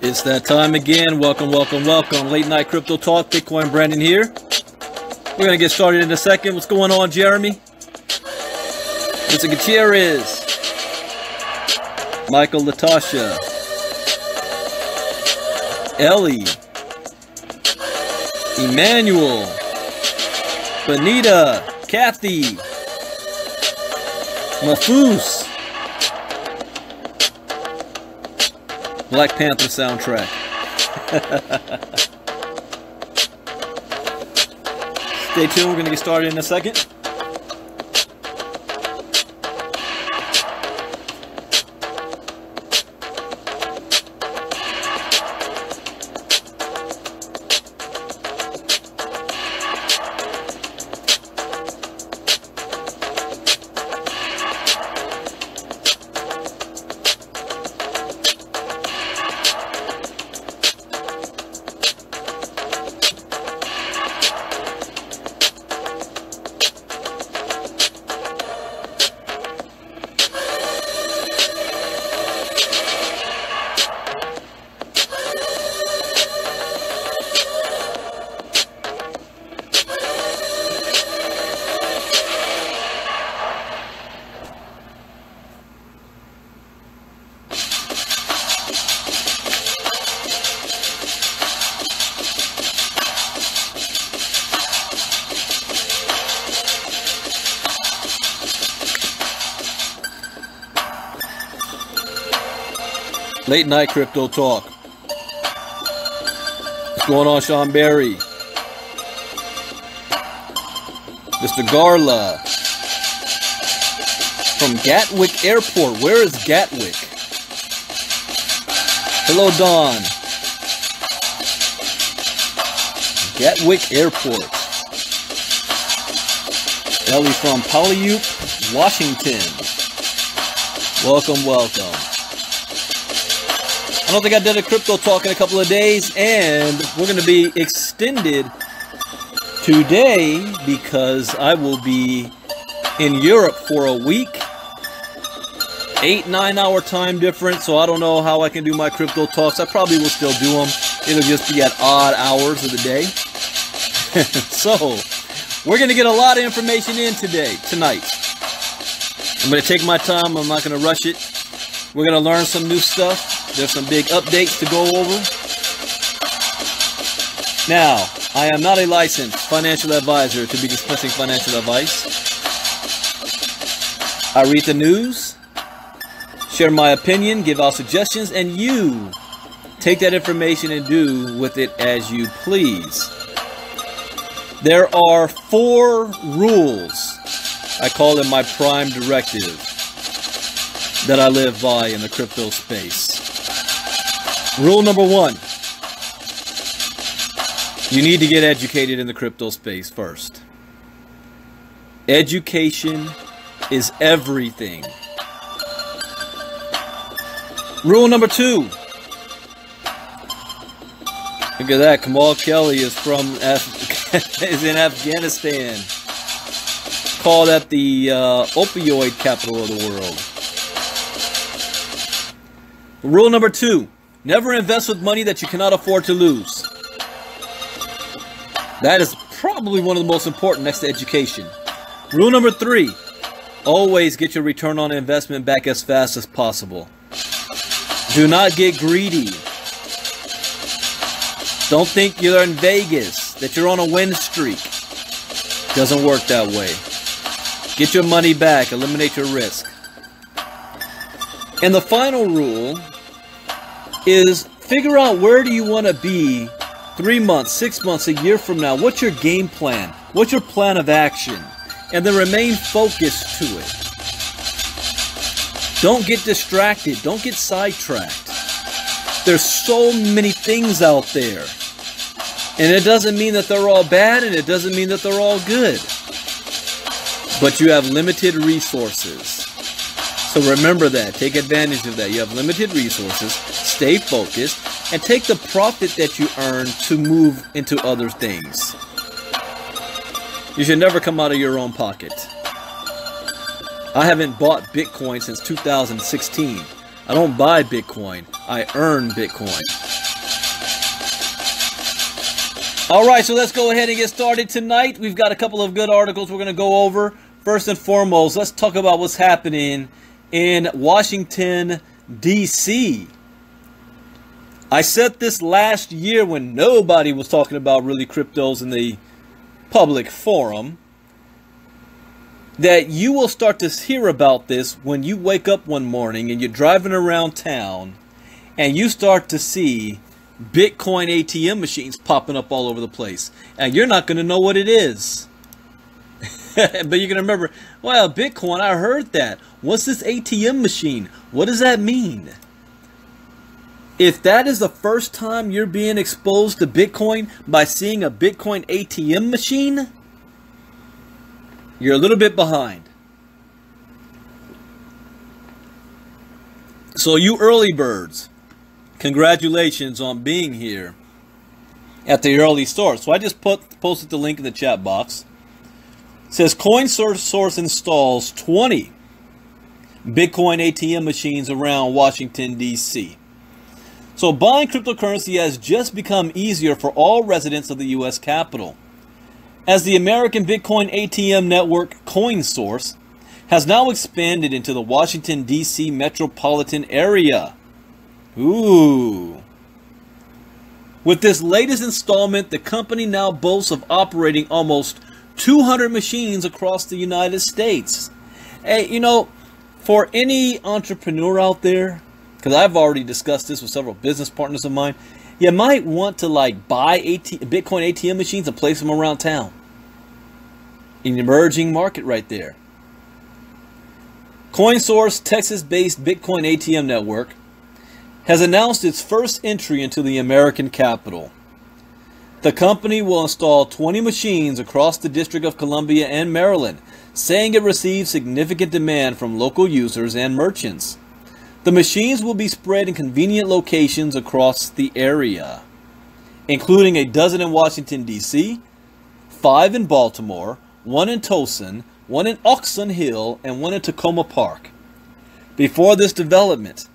It's that time again. Welcome, welcome, welcome. Late night crypto talk. Bitcoin Brandon here. We're going to get started in a second. What's going on, Jeremy? Mr. Gutierrez. Michael Latasha. Ellie. Emmanuel. Benita. Kathy. Mafus. Black Panther soundtrack. Stay tuned, we're going to get started in a second. Late night crypto talk. What's going on, Sean Berry? Mr. Garla. From Gatwick Airport. Where is Gatwick? Hello, Don. Gatwick Airport. Ellie from Puyallup, Washington. Welcome, welcome. I don't think I did a crypto talk in a couple of days, and we're going to be extended today because I will be in Europe for a week. 8-9 hour time difference, so I don't know how I can do my crypto talks. I probably will still do them. It'll just be at odd hours of the day. So, we're going to get a lot of information in tonight. I'm going to take my time. I'm not going to rush it. We're going to learn some new stuff. There's some big updates to go over. Now, I am not a licensed financial advisor to be dispensing financial advice. I read the news, share my opinion, give out suggestions, and you take that information and do with it as you please. There are 4 rules. I call them my prime directive that I live by in the crypto space. Rule number 1. You need to get educated in the crypto space first. Education is everything. Rule number 2. Look at that. Kamal Kelly is is in Afghanistan. Call that the opioid capital of the world. Rule number 2. Never invest with money that you cannot afford to lose. That is probably one of the most important next to education. Rule number 3. Always get your return on investment back as fast as possible. Do not get greedy. Don't think you're in Vegas, that you're on a win streak. Doesn't work that way. Get your money back. Eliminate your risk. And the final rule is figure out where do you want to be 3 months, 6 months, a year from now. What's your game plan? What's your plan of action? And then remain focused to it. Don't get distracted. Don't get sidetracked. There's so many things out there. And it doesn't mean that they're all bad, and it doesn't mean that they're all good. But you have limited resources. So remember that. Take advantage of that. You have limited resources. Stay focused. And take the profit that you earn to move into other things. You should never come out of your own pocket. I haven't bought Bitcoin since 2016. I don't buy Bitcoin. I earn Bitcoin. All right, so let's go ahead and get started tonight. We've got a couple of good articles we're going to go over. First and foremost, let's talk about what's happening in Washington, D.C. I said this last year when nobody was talking about really cryptos in the public forum, that you will start to hear about this when you wake up one morning and you're driving around town and you start to see Bitcoin ATM machines popping up all over the place. And you're not going to know what it is. But you're going to remember, well, Bitcoin, I heard that. What's this ATM machine? What does that mean? If that is the first time you're being exposed to Bitcoin by seeing a Bitcoin ATM machine, you're a little bit behind. So you early birds, congratulations on being here at the early start. So I just posted the link in the chat box. It says CoinSource installs 20 Bitcoin ATM machines around Washington, D.C. So buying cryptocurrency has just become easier for all residents of the U.S. Capitol, as the American Bitcoin ATM network CoinSource has now expanded into the Washington, D.C. metropolitan area. Ooh. With this latest installment, the company now boasts of operating almost 200 machines across the United States. Hey, you know, for any entrepreneur out there, because I've already discussed this with several business partners of mine, you might want to buy Bitcoin ATM machines and place them around town. An emerging market right there. CoinSource, Texas-based Bitcoin ATM network, has announced its first entry into the American Capitol. The company will install 20 machines across the District of Columbia and Maryland, saying it receives significant demand from local users and merchants. The machines will be spread in convenient locations across the area, including a dozen in Washington, D.C., 5 in Baltimore, 1 in Towson, 1 in Oxon Hill, and 1 in Tacoma Park. Before this development,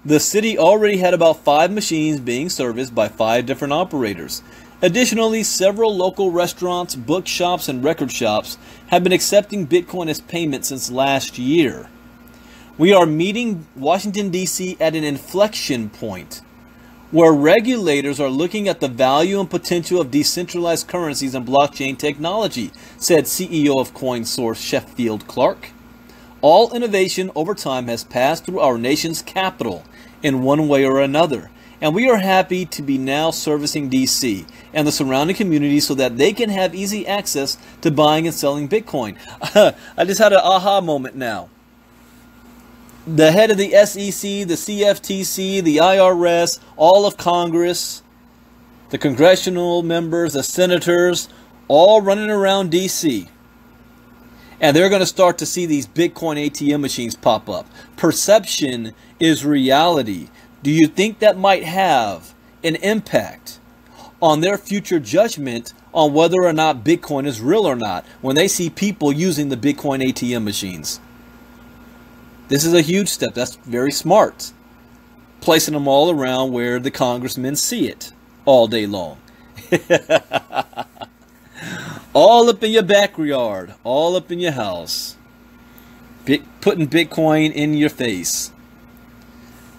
the city already had about 5 machines being serviced by 5 different operators. Additionally, several local restaurants, bookshops, and record shops have been accepting Bitcoin as payment since last year. We are meeting Washington, D.C. at an inflection point where regulators are looking at the value and potential of decentralized currencies and blockchain technology, said CEO of CoinSource Sheffield Clark. All innovation over time has passed through our nation's capital in one way or another, and we are happy to be now servicing D.C. and the surrounding communities so that they can have easy access to buying and selling Bitcoin. I just had an aha moment now. The head of the SEC, the CFTC, the IRS, all of Congress, the congressional members, the senators, all running around D.C. And they're going to start to see these Bitcoin ATM machines pop up. Perception is reality. Do you think that might have an impact on their future judgment on whether or not Bitcoin is real or not when they see people using the Bitcoin ATM machines? This is a huge step. That's very smart. Placing them all around where the congressmen see it all day long. All up in your backyard, all up in your house. Putting Bitcoin in your face.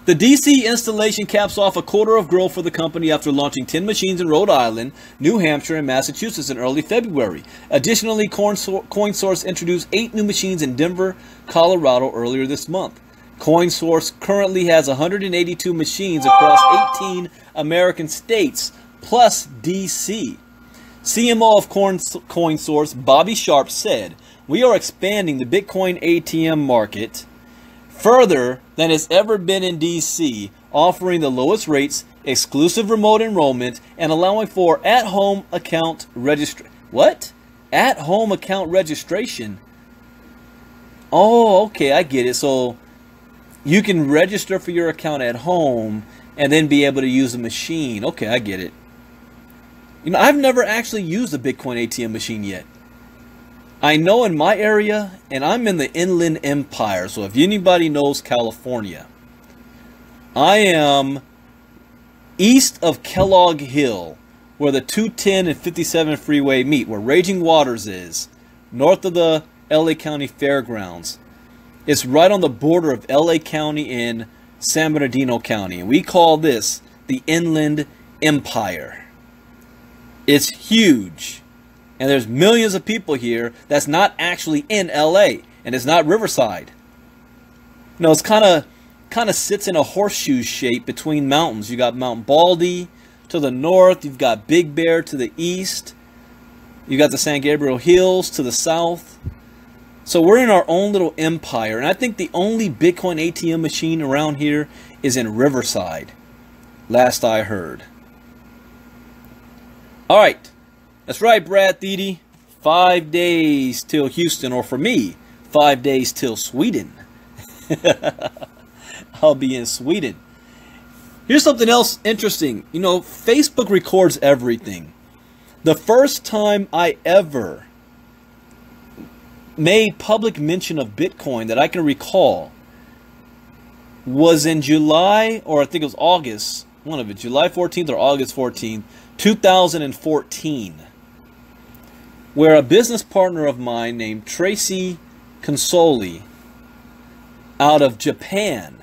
The DC installation caps off a quarter of growth for the company after launching 10 machines in Rhode Island, New Hampshire, and Massachusetts in early February. Additionally, CoinSource introduced 8 new machines in Denver, Colorado earlier this month. CoinSource currently has 182 machines across 18 American states, plus DC. CMO of CoinSource, Bobby Sharp, said, "We are expanding the Bitcoin ATM market further than it's ever been in DC, offering the lowest rates, exclusive remote enrollment, and allowing for at-home account registration." What? At-home account registration? Oh, okay, I get it. So you can register for your account at home and then be able to use the machine. Okay, I get it. You know, I've never actually used a Bitcoin ATM machine yet. I know in my area, and I'm in the Inland Empire, so if anybody knows California, I am east of Kellogg Hill, where the 210 and 57 freeway meet, where Raging Waters is, north of the LA County Fairgrounds. It's right on the border of LA County and San Bernardino County. And we call this the Inland Empire. It's huge. And there's millions of people here that's not actually in LA. And it's not Riverside. You know, it's kind of sits in a horseshoe shape between mountains. You got Mount Baldy to the north. You've got Big Bear to the east. You got the San Gabriel Hills to the south. So we're in our own little empire. And I think the only Bitcoin ATM machine around here is in Riverside, last I heard. All right. That's right, Brad Thiede. 5 days till Houston, or for me, 5 days till Sweden. I'll be in Sweden. Here's something else interesting. You know, Facebook records everything. The first time I ever made public mention of Bitcoin that I can recall was in July, or I think it was August, one of it, July 14th or August 14th, 2014, where a business partner of mine named Tracy Consoli out of Japan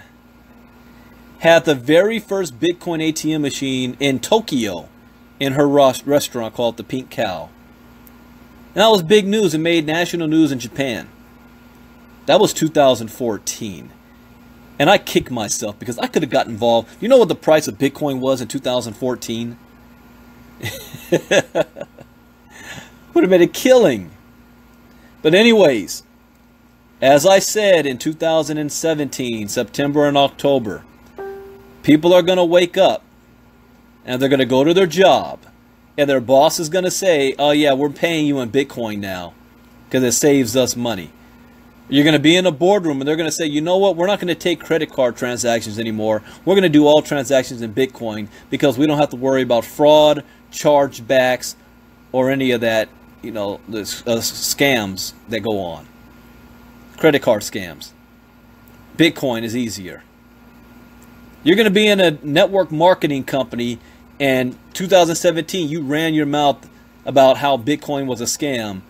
had the very first Bitcoin ATM machine in Tokyo in her restaurant called the Pink Cow. And that was big news. It made national news in Japan. That was 2014. And I kicked myself because I could have got involved. You know what the price of Bitcoin was in 2014? Would have been a killing. But anyways, as I said in 2017, September and October, people are going to wake up and they're going to go to their job and their boss is going to say, oh yeah, we're paying you in Bitcoin now because it saves us money. You're going to be in a boardroom and they're going to say, you know what, we're not going to take credit card transactions anymore. We're going to do all transactions in Bitcoin because we don't have to worry about fraud, chargebacks, or any of that, you know, the scams that go on. Credit card scams. Bitcoin is easier. You're going to be in a network marketing company and 2017 you ran your mouth about how Bitcoin was a scam,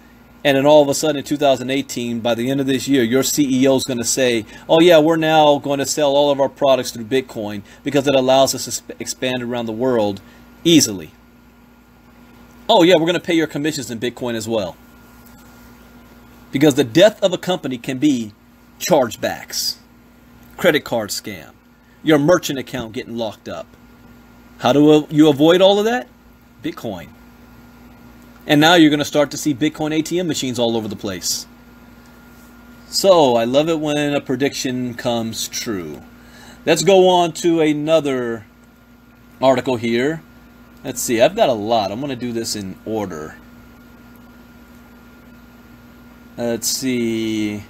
and then all of a sudden in 2018, by the end of this year, your CEO is going to say, oh yeah, we're now going to sell all of our products through Bitcoin because it allows us to expand around the world easily. Oh yeah, we're going to pay your commissions in Bitcoin as well. Because the death of a company can be chargebacks, credit card scam, your merchant account getting locked up. How do you avoid all of that? Bitcoin. And now you're going to start to see Bitcoin ATM machines all over the place. So I love it when a prediction comes true. Let's go on to another article here. Let's see, I've got a lot. I'm going to do this in order. Let's see.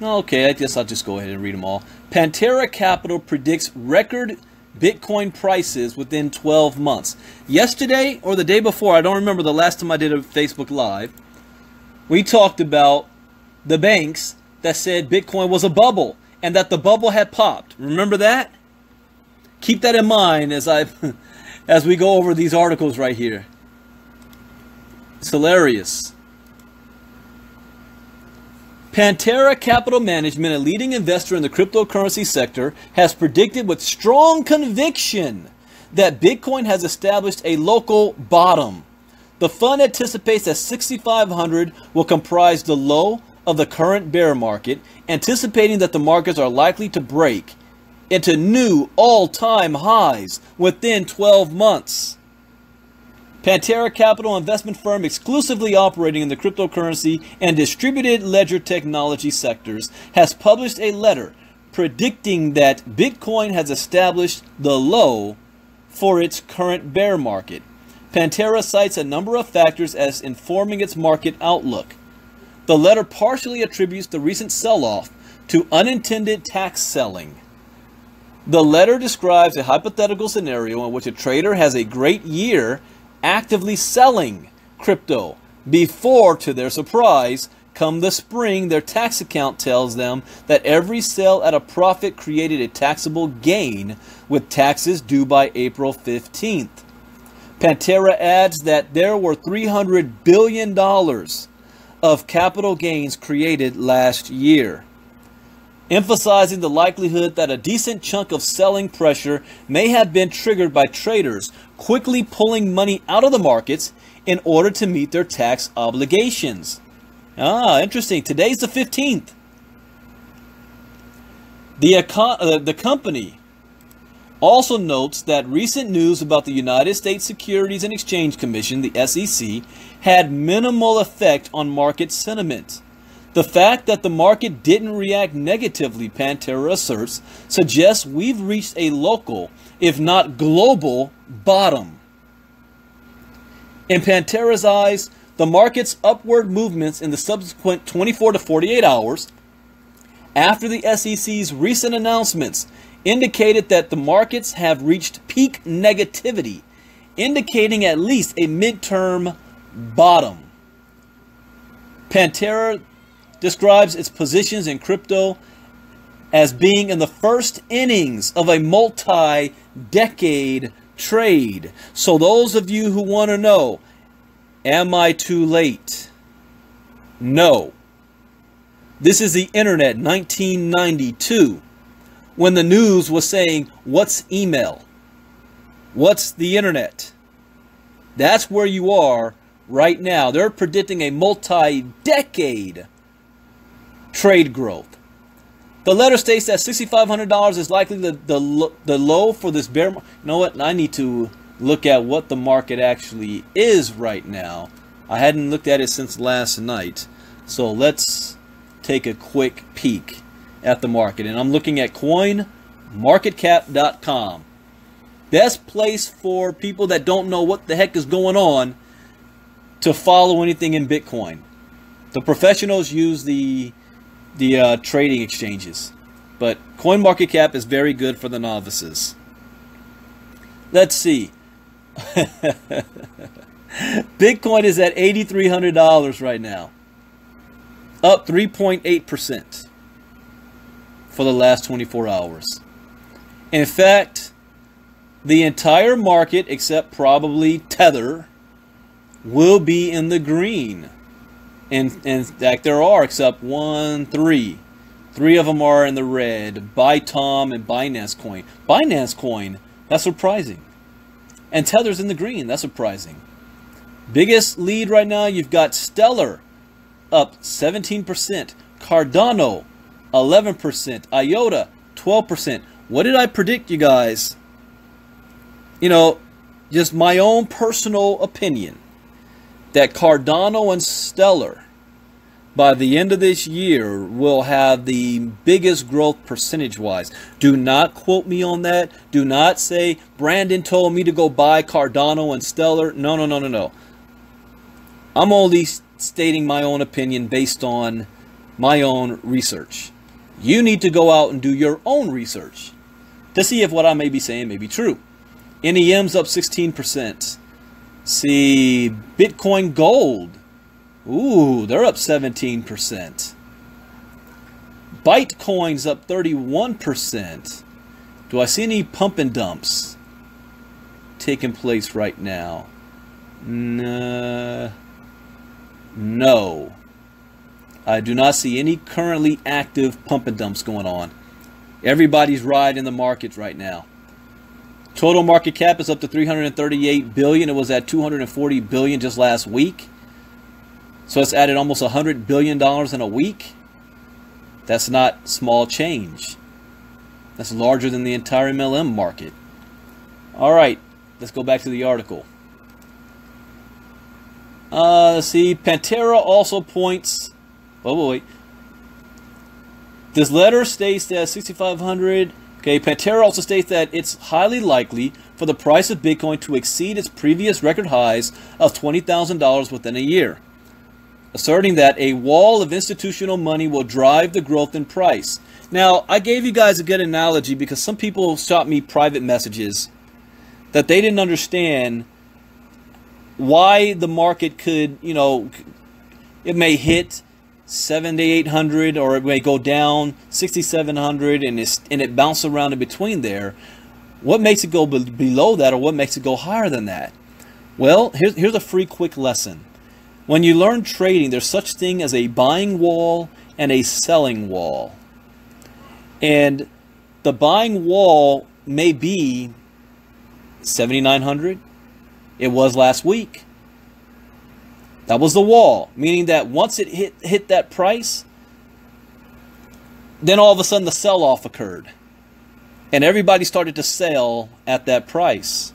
Okay, I guess I'll just go ahead and read them all. Pantera Capital predicts record Bitcoin prices within 12 months. Yesterday or the day before, I don't remember the last time I did a Facebook Live, we talked about the banks that said Bitcoin was a bubble and that the bubble had popped. Remember that? Keep that in mind as we go over these articles right here. It's hilarious. Pantera Capital Management, a leading investor in the cryptocurrency sector, has predicted with strong conviction that Bitcoin has established a local bottom. The fund anticipates that 6,500 will comprise the low of the current bear market, anticipating that the markets are likely to break into new all-time highs within 12 months. Pantera Capital, investment firm exclusively operating in the cryptocurrency and distributed ledger technology sectors, has published a letter predicting that Bitcoin has established the low for its current bear market. Pantera cites a number of factors as informing its market outlook. The letter partially attributes the recent sell-off to unintended tax selling. The letter describes a hypothetical scenario in which a trader has a great year actively selling crypto before, to their surprise, come the spring, their tax account tells them that every sale at a profit created a taxable gain with taxes due by April 15th. Pantera adds that there were $300 billion of capital gains created last year, emphasizing the likelihood that a decent chunk of selling pressure may have been triggered by traders quickly pulling money out of the markets in order to meet their tax obligations. Interesting. Today's the 15th. The company also notes that recent news about the United States Securities and Exchange Commission, the SEC, had minimal effect on market sentiment. The fact that the market didn't react negatively, Pantera asserts, suggests we've reached a local, if not global, bottom. In Pantera's eyes, the market's upward movements in the subsequent 24 to 48 hours after the SEC's recent announcements indicated that the markets have reached peak negativity, indicating at least a midterm bottom. Pantera describes its positions in crypto as being in the first innings of a multi-decade trade. So those of you who want to know, am I too late? No. This is the internet, 1992, when the news was saying, what's email? What's the internet? That's where you are right now. They're predicting a multi-decade trade growth. The letter states that $6,500 is likely the low for this bear market. You know what? I need to look at what the market actually is right now. I hadn't looked at it since last night. So let's take a quick peek at the market. And I'm looking at coinmarketcap.com. Best place for people that don't know what the heck is going on to follow anything in Bitcoin. The professionals use the trading exchanges, but CoinMarketCap is very good for the novices. Let's see. Bitcoin is at $8,300 right now, up 3.8% for the last 24 hours. In fact, the entire market, except probably Tether, will be in the green. And in fact, there are, except three of them are in the red. Bytom and Binance Coin. Binance Coin, that's surprising. And Tether's in the green, that's surprising. Biggest lead right now, you've got Stellar up 17%, Cardano 11%, IOTA 12%. What did I predict, you guys? You know, just my own personal opinion, that Cardano and Stellar by the end of this year will have the biggest growth percentage-wise. Do not quote me on that. Do not say Brandon told me to go buy Cardano and Stellar. No, no, no, no, no. I'm only stating my own opinion based on my own research. You need to go out and do your own research to see if what I may be saying may be true. NEM's up 16%. See, Bitcoin Gold. Ooh, they're up 17%. Bytecoin's up 31%. Do I see any pump and dumps taking place right now? No. I do not see any currently active pump and dumps going on. Everybody's riding the markets right now. Total market cap is up to $338 billion. It was at $240 billion just last week. So it's added almost $100 billion in a week. That's not small change. That's larger than the entire MLM market. All right, let's go back to the article. Let's see. Pantera also points. Oh, wait. This letter states that 6,500. Okay, Pantera also states that it's highly likely for the price of Bitcoin to exceed its previous record highs of $20,000 within a year, asserting that a wall of institutional money will drive the growth in price. Now, I gave you guys a good analogy because some people shot me private messages that they didn't understand why the market could, you know, it may hit 7,800 or it may go down 6,700 and it bounces around in between there. What makes it go below that, or what makes it go higher than that? Well, here's a free quick lesson. When you learn trading, there's such thing as a buying wall and a selling wall. And the buying wall may be 7,900. It was last week. That was the wall, meaning that once it hit that price, then all of a sudden the sell-off occurred. And everybody started to sell at that price.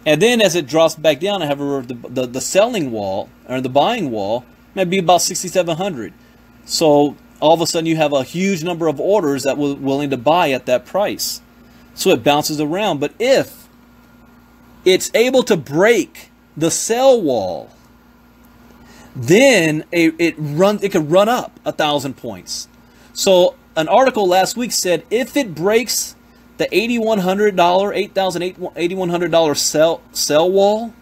And then as it drops back down, I have the selling wall, or the buying wall, might be about 6,700. So all of a sudden you have a huge number of orders that were willing to buy at that price. So it bounces around. But if it's able to break the sell wall, then it could run up 1,000 points. So an article last week said if it breaks the $8,100, $8,100 sell wall,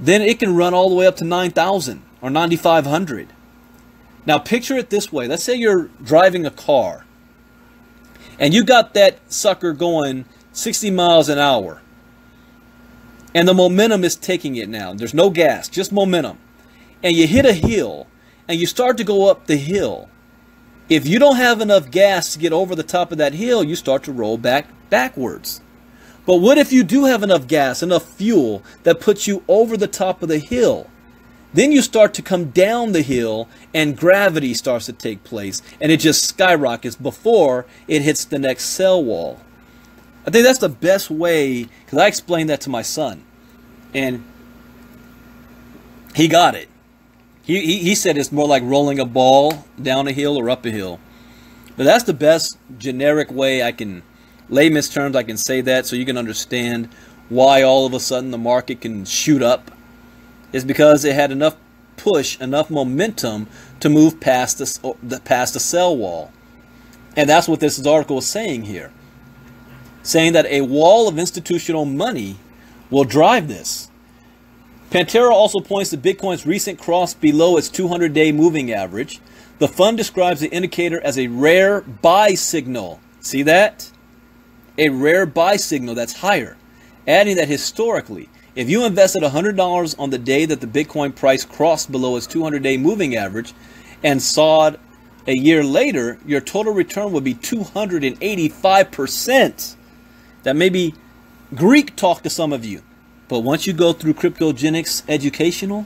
then it can run all the way up to 9,000 or 9,500. Now picture it this way. Let's say you're driving a car and you got that sucker going 60 miles an hour. And the momentum is taking it now. There's no gas, just momentum. And you hit a hill and you start to go up the hill. If you don't have enough gas to get over the top of that hill, you start to roll backwards. But what if you do have enough gas, enough fuel that puts you over the top of the hill? Then you start to come down the hill and gravity starts to take place and it just skyrockets before it hits the next sell wall. I think that's the best way, because I explained that to my son and he got it. He said it's more like rolling a ball down a hill or up a hill. But that's the best generic way I can, layman's terms, I can say that so you can understand why all of a sudden the market can shoot up. It's because it had enough push, enough momentum to move past the sell wall. And that's what this article is saying here. Saying that a wall of institutional money will drive this. Pantera also points to Bitcoin's recent cross below its 200-day moving average. The fund describes the indicator as a rare buy signal. See that? A rare buy signal that's higher. Adding that historically, if you invested $100 on the day that the Bitcoin price crossed below its 200-day moving average and saw it a year later, your total return would be 285%. That may be Greek talk to some of you. But once you go through cryptogenics educational,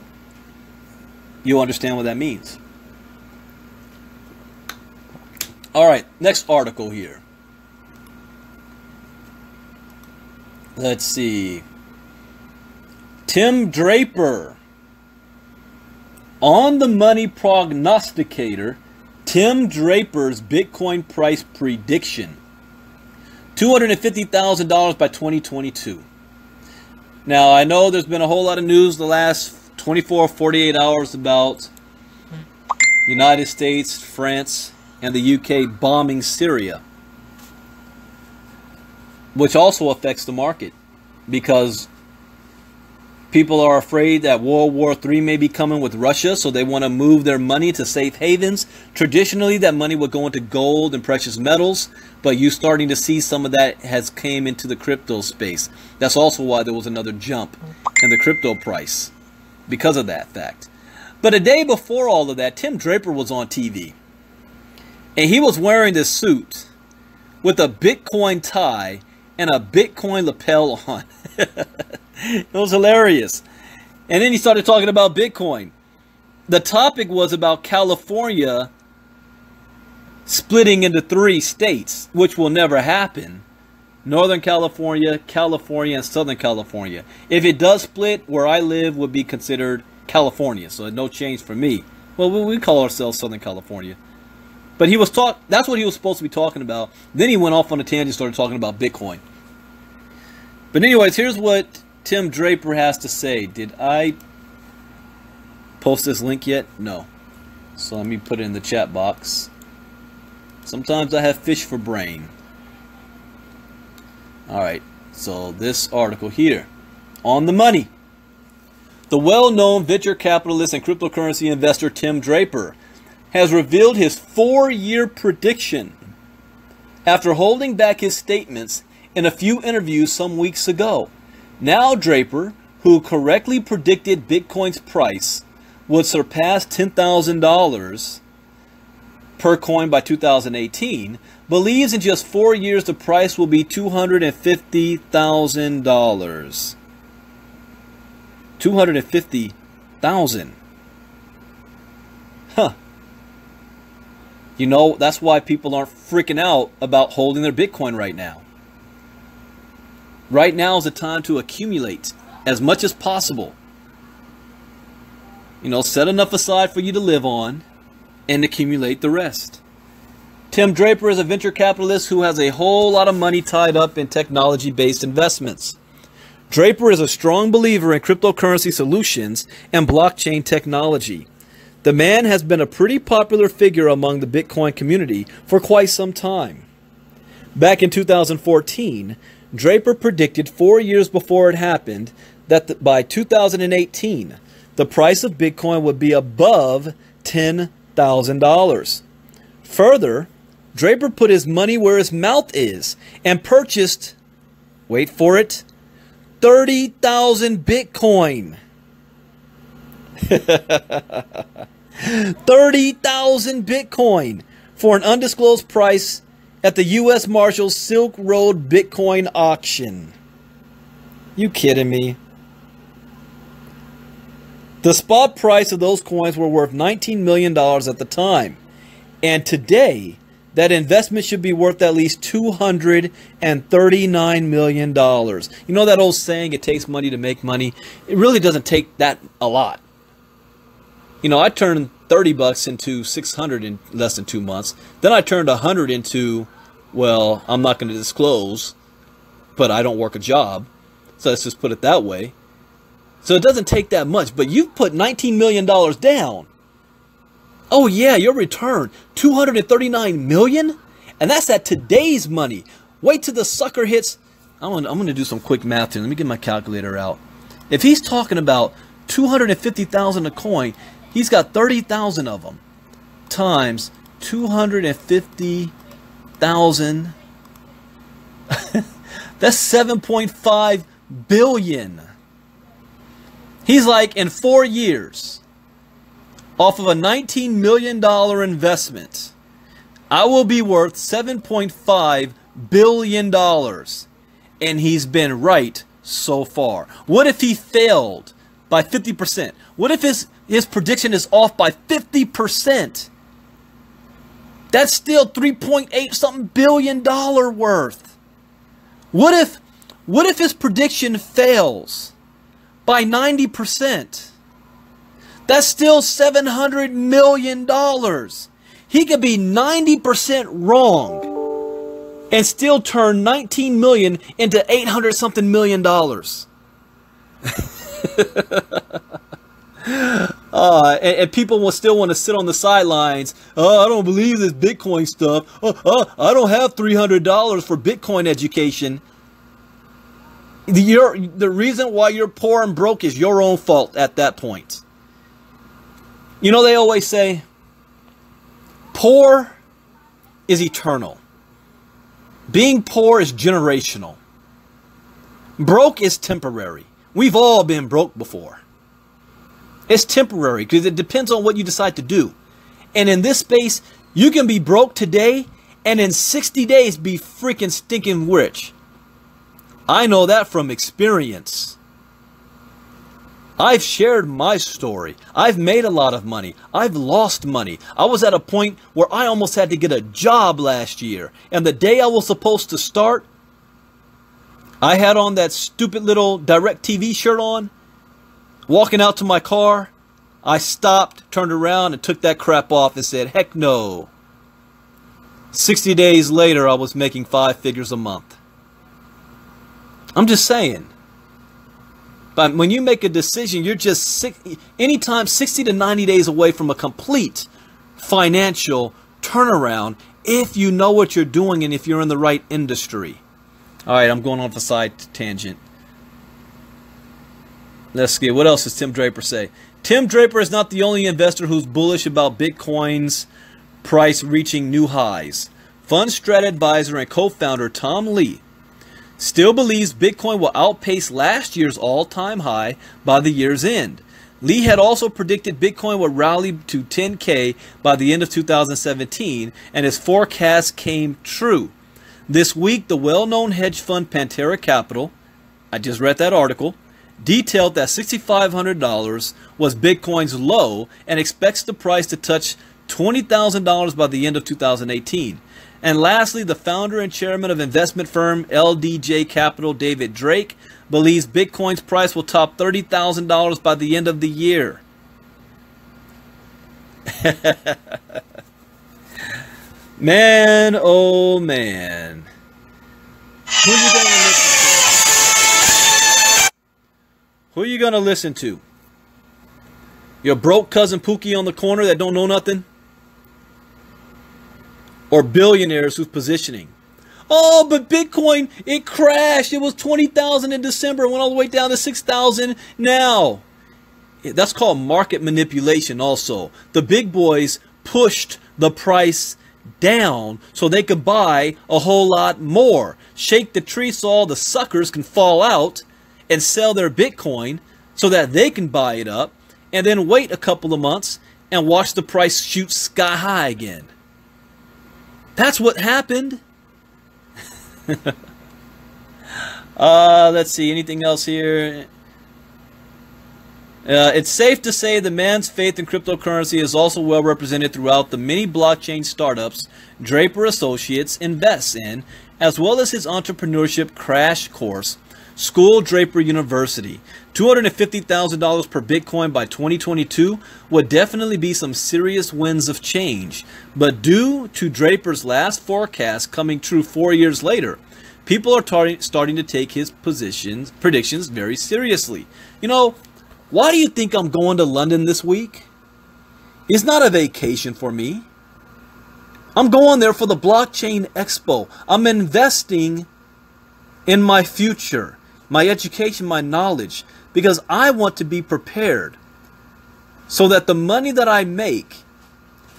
you'll understand what that means. All right, next article here. Let's see. Tim Draper. On the money prognosticator, Tim Draper's Bitcoin price prediction. $250,000 by 2022. Now, I know there's been a whole lot of news the last 24, 48 hours about United States, France, and the UK bombing Syria, which also affects the market because people are afraid that World War III may be coming with Russia, so they want to move their money to safe havens. Traditionally, that money would go into gold and precious metals, but you're starting to see some of that has came into the crypto space. That's also why there was another jump in the crypto price because of that fact. But a day before all of that, Tim Draper was on TV, and he was wearing this suit with a Bitcoin tie and a Bitcoin lapel on. It was hilarious. And then he started talking about Bitcoin. The topic was about California splitting into 3 states, which will never happen. Northern California, California, and Southern California. If it does split, where I live would be considered California, so no change for me. Well, we call ourselves Southern California. But he was that's what he was supposed to be talking about. Then he went off on a tangent and started talking about Bitcoin. But anyways, here's what Tim Draper has to say. Did I post this link yet? No. So let me put it in the chat box. Sometimes I have fish for brain. Alright, so this article here. On the money. The well-known venture capitalist and cryptocurrency investor Tim Draper has revealed his 4-year prediction after holding back his statements in a few interviews some weeks ago. Now Draper, who correctly predicted Bitcoin's price would surpass $10,000 per coin by 2018, believes in just 4 years the price will be $250,000. 250,000. Huh. You know, that's why people aren't freaking out about holding their Bitcoin right now. Right now is the time to accumulate as much as possible. You know, set enough aside for you to live on and accumulate the rest. Tim Draper is a venture capitalist who has a whole lot of money tied up in technology-based investments. Draper is a strong believer in cryptocurrency solutions and blockchain technology. The man has been a pretty popular figure among the Bitcoin community for quite some time. Back in 2014, Draper predicted 4 years before it happened that by 2018, the price of Bitcoin would be above $10,000. Further, Draper put his money where his mouth is and purchased, wait for it, 30,000 Bitcoin. 30,000 Bitcoin for an undisclosed price at the U.S. Marshals Silk Road Bitcoin auction. You kidding me? The spot price of those coins were worth $19 million at the time. And today, that investment should be worth at least $239 million. You know that old saying, it takes money to make money? It really doesn't take that a lot. You know, I turned 30 bucks into 600 in less than 2 months. Then I turned 100 into, well, I'm not going to disclose, but I don't work a job. So let's just put it that way. So it doesn't take that much, but you've put $19 million down. Oh yeah, your return, $239 million? And that's at today's money. Wait till the sucker hits. I'm gonna do some quick math here. Let me get my calculator out. If he's talking about 250,000 a coin, he's got 30,000 of them times 250,000. That's 7.5 billion. He's like, in 4 years, off of a $19 million investment, I will be worth $7.5 billion. And he's been right so far. What if he failed by 50%? What if his prediction is off by 50%? That's still 3.8 something billion worth. What if his prediction fails by 90%? That's still $700 million. He could be 90% wrong and still turn 19 million into 800 something million dollars. And people will still want to sit on the sidelines. Oh, I don't believe this Bitcoin stuff. I don't have $300 for Bitcoin education. The reason why you're poor and broke is your own fault at that point. You know, they always say, poor is eternal. Being poor is generational. Broke is temporary. We've all been broke before. It's temporary because it depends on what you decide to do. And in this space, you can be broke today and in 60 days be freaking stinking rich. I know that from experience. I've shared my story. I've made a lot of money. I've lost money. I was at a point where I almost had to get a job last year. And the day I was supposed to start, I had on that stupid little DirecTV shirt on. Walking out to my car, I stopped, turned around, and took that crap off and said, heck no. 60 days later, I was making 5 figures a month. I'm just saying. But when you make a decision, you're just anytime 60 to 90 days away from a complete financial turnaround if you know what you're doing and if you're in the right industry. All right, I'm going off a side tangent. Let's see. What else does Tim Draper say? Tim Draper is not the only investor who's bullish about Bitcoin's price reaching new highs. Fund strat advisor and co-founder Tom Lee still believes Bitcoin will outpace last year's all-time high by the year's end. Lee had also predicted Bitcoin would rally to 10K by the end of 2017, and his forecast came true. This week, the well-known hedge fund Pantera Capital, I just read that article, detailed that $6,500 was Bitcoin's low and expects the price to touch $20,000 by the end of 2018. And lastly, the founder and chairman of investment firm LDJ Capital, David Drake, believes Bitcoin's price will top $30,000 by the end of the year. Man, oh man. Who are you going to listen to? Who are you going to listen to? Your broke cousin Pookie on the corner that don't know nothing? Or billionaires who's positioning? Oh, but Bitcoin, it crashed. It was 20,000 in December. It went all the way down to 6,000 now. That's called market manipulation also. The big boys pushed the price down so they could buy a whole lot more. Shake the tree so all the suckers can fall out and sell their Bitcoin so that they can buy it up, and then wait a couple of months and watch the price shoot sky high again. That's what happened. Let's see, anything else here? It's safe to say the man's faith in cryptocurrency is also well represented throughout the many blockchain startups Draper Associates invests in, as well as his entrepreneurship crash course, School Draper University. $250,000 per Bitcoin by 2022 would definitely be some serious winds of change. But due to Draper's last forecast coming true 4 years later, people are starting to take his predictions very seriously. You know, why do you think I'm going to London this week? It's not a vacation for me. I'm going there for the Blockchain Expo. I'm investing in my future, my education, my knowledge, because I want to be prepared so that the money that I make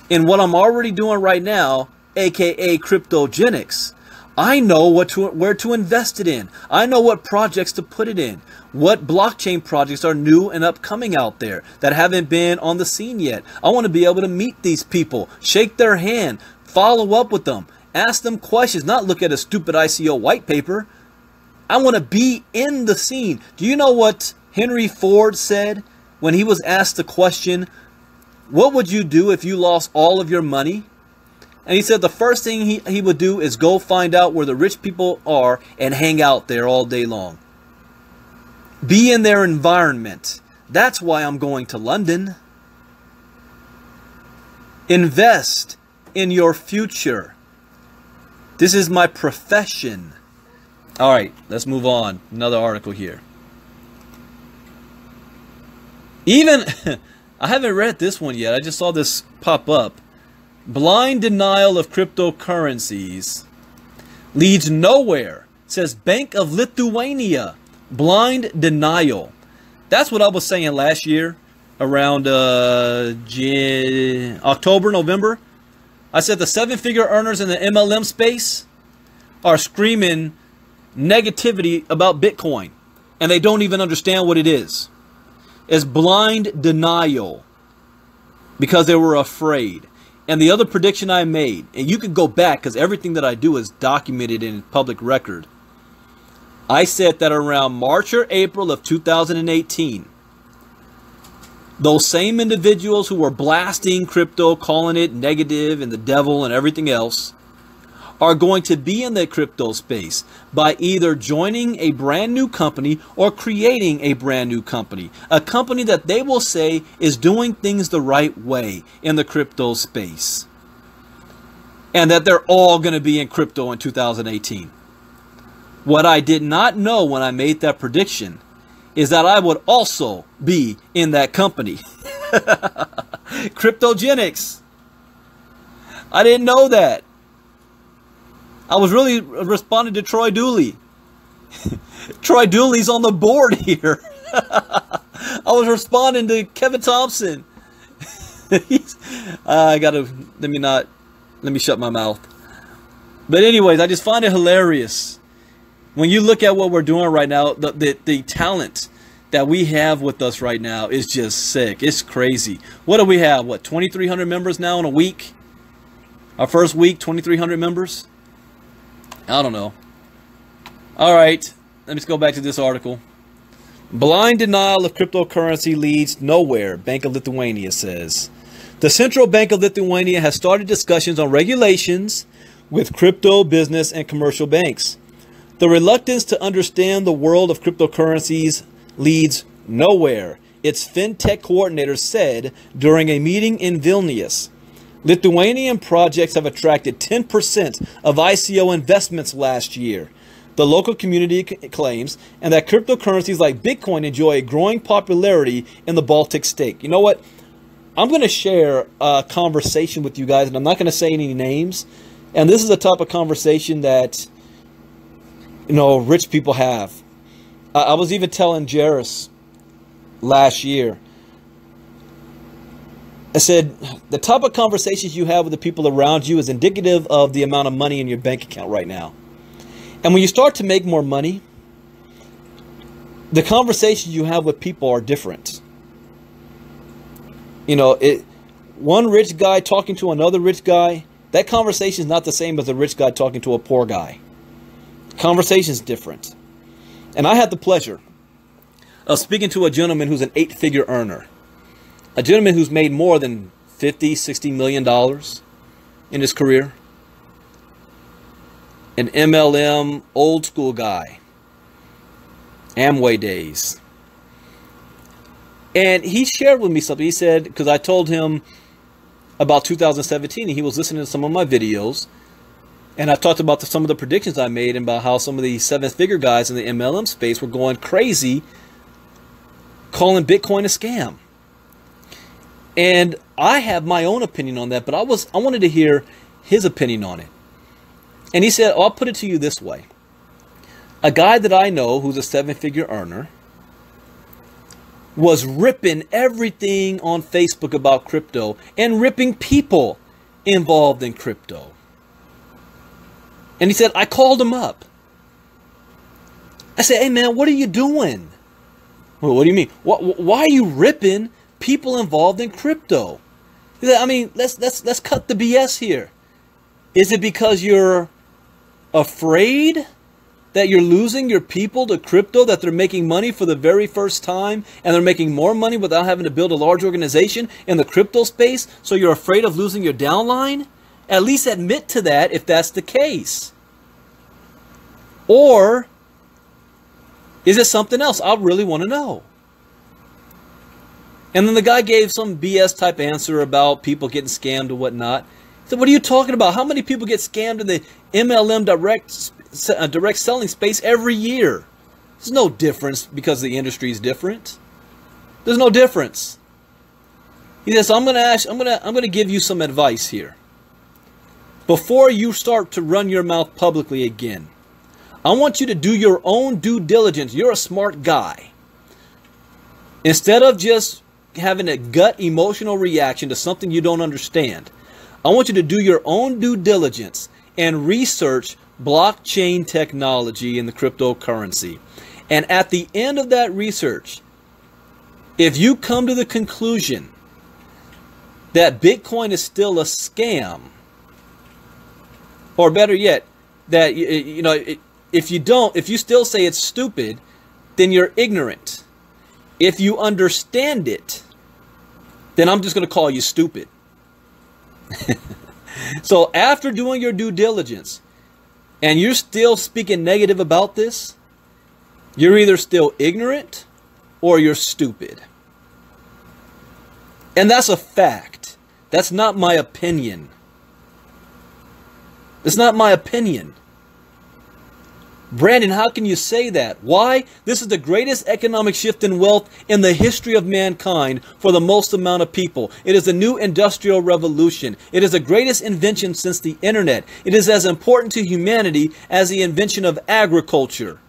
in what I'm already doing right now, aka cryptogenics, I know where to invest it in. I know what projects to put it in. What blockchain projects are new and upcoming out there that haven't been on the scene yet. I want to be able to meet these people, shake their hand, follow up with them, ask them questions, not look at a stupid ICO white paper. I want to be in the scene. Do you know what Henry Ford said when he was asked the question, what would you do if you lost all of your money? And he said the first thing he would do is go find out where the rich people are and hang out there all day long. Be in their environment. That's why I'm going to London. Invest in your future. This is my profession. All right, let's move on. Another article here. Even, I haven't read this one yet. I just saw this pop up. Blind denial of cryptocurrencies leads nowhere, says Bank of Lithuania. Blind denial. That's what I was saying last year around October, November. I said the seven-figure earners in the MLM space are screaming negativity about Bitcoin, and they don't even understand what it is. It's blind denial because they were afraid. And the other prediction I made, and you can go back because everything that I do is documented in public record. I said that around March or April of 2018, those same individuals who were blasting crypto, calling it negative and the devil and everything else, are going to be in the crypto space by either joining a brand new company or creating a brand new company. A company that they will say is doing things the right way in the crypto space. And that they're all going to be in crypto in 2018. What I did not know when I made that prediction is that I would also be in that company. Cryptogenics. I didn't know that. I was really responding to Troy Dooley. Troy Dooley's on the board here. I was responding to Kevin Thompson. I gotta, let me shut my mouth. But anyways, I just find it hilarious When you look at what we're doing right now, the talent that we have with us right now is just sick. It's crazy. What do we have? What, 2,300 members now in a week? Our first week, 2,300 members? I don't know. All right, let me just go back to this article. Blind denial of cryptocurrency leads nowhere, Bank of Lithuania says. The Central Bank of Lithuania has started discussions on regulations with crypto business and commercial banks. The reluctance to understand the world of cryptocurrencies leads nowhere, its fintech coordinator said during a meeting in Vilnius. Lithuanian projects have attracted 10% of ICO investments last year, the local community claims, and that cryptocurrencies like Bitcoin enjoy a growing popularity in the Baltic state. You know what? I'm going to share a conversation with you guys, and I'm not going to say any names. And this is the type of conversation that, you know, rich people have. I was even telling Jairus last year, I said, the type of conversations you have with the people around you is indicative of the amount of money in your bank account right now. And when you start to make more money, the conversations you have with people are different. You know, one rich guy talking to another rich guy, that conversation is not the same as a rich guy talking to a poor guy. Conversation is different. And I had the pleasure of speaking to a gentleman who's an 8-figure earner. A gentleman who's made more than $50-60 million in his career. An MLM old school guy. Amway days. And he shared with me something. He said, because I told him about 2017, and he was listening to some of my videos. And I talked about some of the predictions I made and about how some of the 7-figure guys in the MLM space were going crazy calling Bitcoin a scam. And I have my own opinion on that, but I wanted to hear his opinion on it. And he said, I'll put it to you this way. A guy that I know who's a 7-figure earner was ripping everything on Facebook about crypto and ripping people involved in crypto. And he said, I called him up. I said, hey man, what are you doing? Well, what do you mean? Why are you ripping people involved in crypto? He said, I mean, let's cut the BS here. Is it because you're afraid that you're losing your people to crypto, that they're making money for the very first time, and they're making more money without having to build a large organization in the crypto space, so you're afraid of losing your downline? At least admit to that if that's the case. Or is it something else? I really want to know. And then the guy gave some BS type answer about people getting scammed and whatnot. He said, what are you talking about? How many people get scammed in the MLM direct selling space every year? There's no difference because the industry is different. There's no difference. He says, so I'm going to give you some advice here. Before you start to run your mouth publicly again, I want you to do your own due diligence. You're a smart guy. Instead of just having a gut emotional reaction to something you don't understand, I want you to do your own due diligence and research blockchain technology in the cryptocurrency. And at the end of that research, if you come to the conclusion that Bitcoin is still a scam, or better yet, that if you still say it's stupid, then you're ignorant. If you understand it, then I'm just going to call you stupid. So after doing your due diligence and you're still speaking negative about this, you're either still ignorant or you're stupid. And that's a fact. That's not my opinion. It's not my opinion. Brandon, how can you say that? Why? This is the greatest economic shift in wealth in the history of mankind for the most amount of people. It is a new industrial revolution. It is the greatest invention since the internet. It is as important to humanity as the invention of agriculture.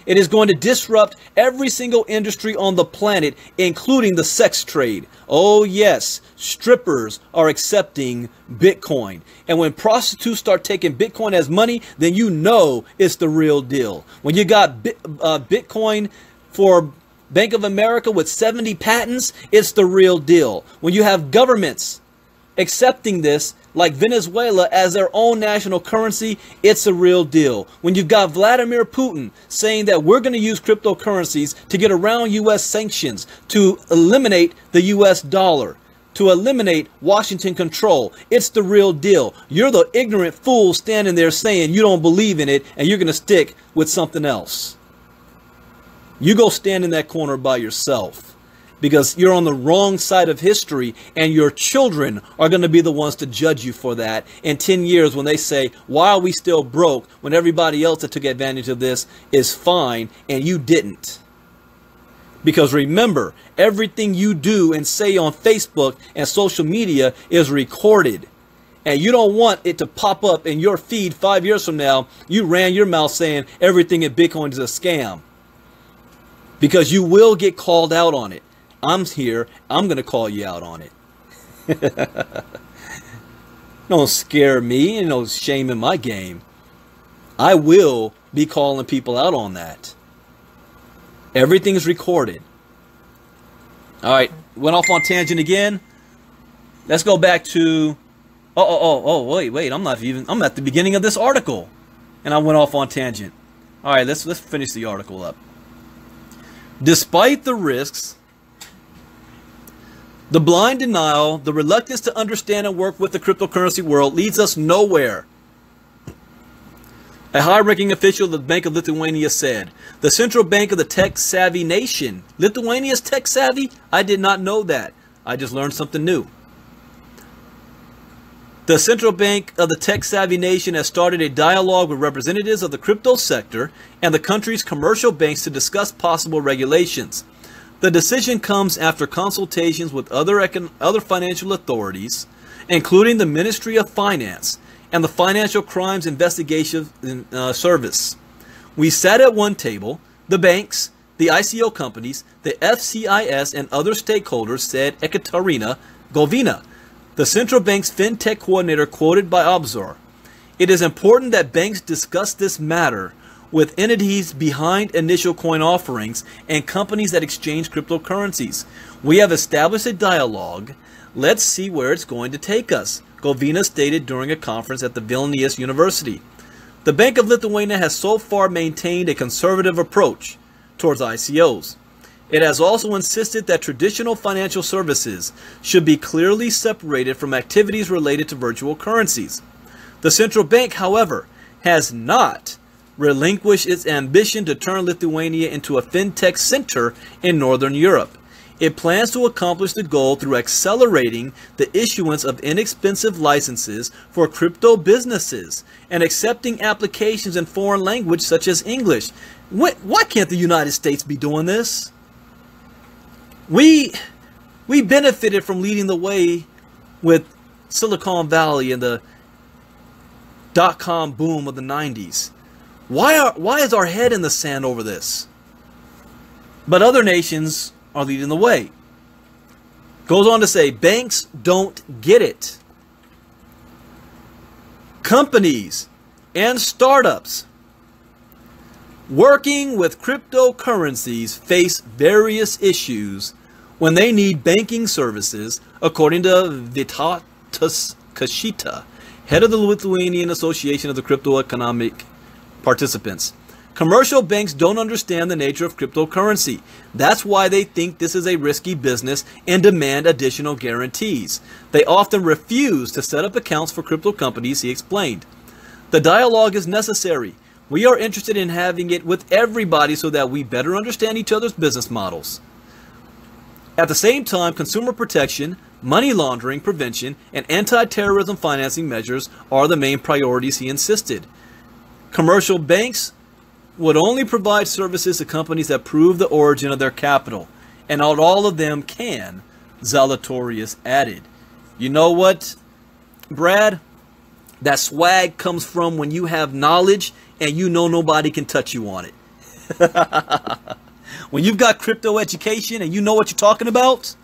It is going to disrupt every single industry on the planet, including the sex trade. Oh yes, strippers are accepting Bitcoin. And when prostitutes start taking Bitcoin as money, then you know it's the real deal. When you got Bitcoin for Bank of America with 70 patents, it's the real deal. When you have governments accepting this, like Venezuela, as their own national currency, it's a real deal. When you've got Vladimir Putin saying that we're going to use cryptocurrencies to get around U.S. sanctions, to eliminate the U.S. dollar, to eliminate Washington control, it's the real deal. You're the ignorant fool standing there saying you don't believe in it and you're going to stick with something else. You go stand in that corner by yourself, because you're on the wrong side of history, and your children are going to be the ones to judge you for that in 10 years when they say, why are we still broke when everybody else that took advantage of this is fine and you didn't? Because remember, everything you do and say on Facebook and social media is recorded. And you don't want it to pop up in your feed 5 years from now. You ran your mouth saying everything in Bitcoin is a scam. Because you will get called out on it. I'm here. I'm going to call you out on it. Don't scare me. No shame in my game. I will be calling people out on that. Everything is recorded. All right. Went off on tangent again. Let's go back to... wait. I'm at the beginning of this article. And I went off on tangent. All right. Let's finish the article up. Despite the risks, the blind denial, the reluctance to understand and work with the cryptocurrency world leads us nowhere. A high-ranking official of the Bank of Lithuania said, the central bank of the tech-savvy nation. Lithuania's tech-savvy? I did not know that. I just learned something new. The central bank of the tech-savvy nation has started a dialogue with representatives of the crypto sector and the country's commercial banks to discuss possible regulations. The decision comes after consultations with other financial authorities, including the Ministry of Finance and the Financial Crimes Investigation Service. We sat at one table, the banks, the ICO companies, the FCIS, and other stakeholders, said Ekaterina Govina, the central bank's fintech coordinator, quoted by Obzor. It is important that banks discuss this matter with entities behind initial coin offerings and companies that exchange cryptocurrencies. We have established a dialogue. Let's see where it's going to take us, Govina stated during a conference at the Vilnius University. The Bank of Lithuania has so far maintained a conservative approach towards ICOs. It has also insisted that traditional financial services should be clearly separated from activities related to virtual currencies. The central bank, however, has not relinquished its ambition to turn Lithuania into a fintech center in Northern Europe. It plans to accomplish the goal through accelerating the issuance of inexpensive licenses for crypto businesses and accepting applications in foreign language such as English. Why can't the United States be doing this? We benefited from leading the way with Silicon Valley and the dot-com boom of the 90s. Why is our head in the sand over this? But other nations are leading the way. Goes on to say, banks don't get it. Companies and startups working with cryptocurrencies face various issues when they need banking services, according to Vytautas Kašita, head of the Lithuanian Association of the Crypto Economic Participants. Commercial banks don't understand the nature of cryptocurrency. That's why they think this is a risky business and demand additional guarantees. They often refuse to set up accounts for crypto companies, he explained. The dialogue is necessary. We are interested in having it with everybody so that we better understand each other's business models. At the same time, consumer protection, money laundering prevention, and anti-terrorism financing measures are the main priorities, he insisted. Commercial banks would only provide services to companies that prove the origin of their capital, and not all of them can, Zalatorius added. You know what, Brad? That swag comes from when you have knowledge and you know nobody can touch you on it. When you've got crypto education and you know what you're talking about,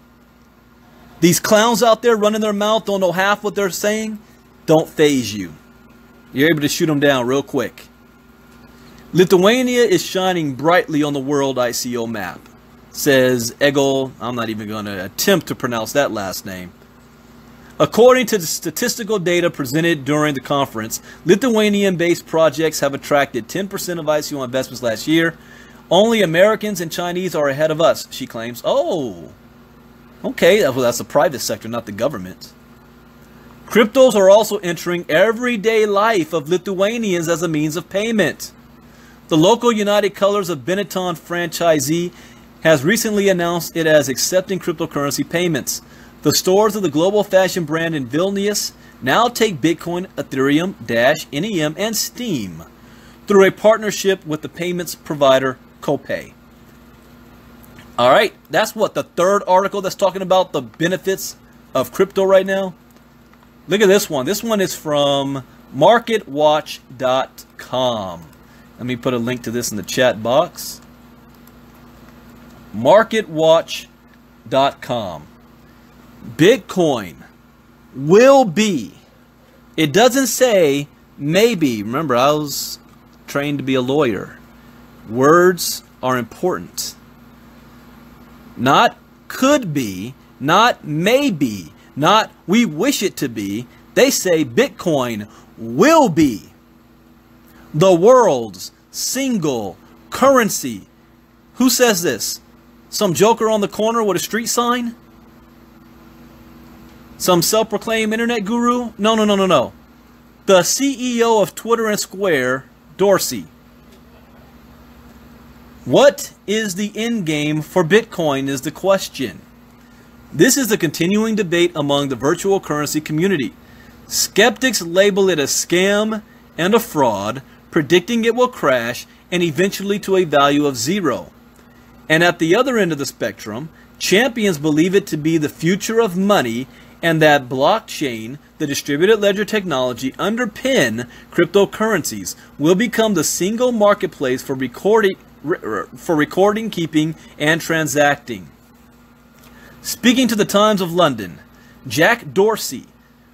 these clowns out there running their mouth, don't know half what they're saying, don't faze you. You're able to shoot them down real quick. Lithuania is shining brightly on the world ICO map, says Egil. I'm not even going to attempt to pronounce that last name. According to the statistical data presented during the conference, Lithuanian-based projects have attracted 10% of ICO investments last year. Only Americans and Chinese are ahead of us, she claims. Oh, okay, well, that's the private sector, not the government. Cryptos are also entering everyday life of Lithuanians as a means of payment. The local United Colors of Benetton franchisee has recently announced it as accepting cryptocurrency payments. The stores of the global fashion brand in Vilnius now take Bitcoin, Ethereum, Dash, NEM, and Steam through a partnership with the payments provider Copay. All right, that's what, the third article that's talking about the benefits of crypto right now. Look at this one. This one is from marketwatch.com. Let me put a link to this in the chat box. Marketwatch.com. Bitcoin will be. It doesn't say maybe. Remember, I was trained to be a lawyer. Words are important. Not could be, not maybe, not we wish it to be. They say Bitcoin will be the world's single currency. Who says this? Some joker on the corner with a street sign? Some self-proclaimed internet guru? No, no, no, no, no. The CEO of Twitter and Square, Dorsey. What is the end game for Bitcoin is the question. This is the continuing debate among the virtual currency community. Skeptics label it a scam and a fraud, predicting it will crash and eventually to a value of zero. And at the other end of the spectrum, champions believe it to be the future of money and that blockchain, the distributed ledger technology, underpin cryptocurrencies will become the single marketplace for recording, keeping, and transacting. Speaking to the Times of London, Jack Dorsey,